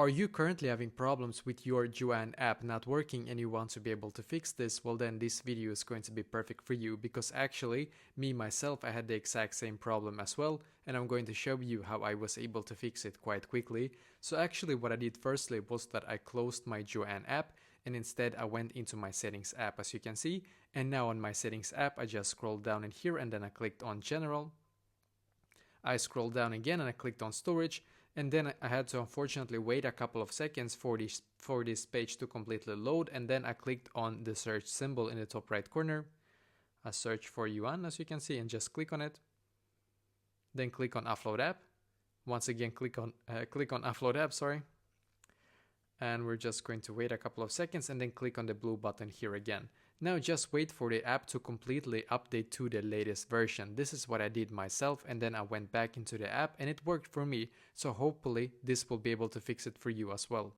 Are you currently having problems with your Joann app not working and you want to be able to fix this? Well, then this video is going to be perfect for you, because actually me myself, I had the exact same problem as well, and I'm going to show you how I was able to fix it quite quickly. So actually what I did firstly was that I closed my Joann app, and instead I went into my settings app, as you can see, and now on my settings app I just scrolled down in here and then I clicked on general. I scrolled down again and I clicked on storage, and then I had to unfortunately wait a couple of seconds for this page to completely load, and then I clicked on the search symbol in the top right corner. I search for Joann, as you can see, and just click on it. Then click on offload app. Once again click on offload app, sorry. And we're just going to wait a couple of seconds and then click on the blue button here again. Now just wait for the app to completely update to the latest version. This is what I did myself, and then I went back into the app and it worked for me. So hopefully this will be able to fix it for you as well.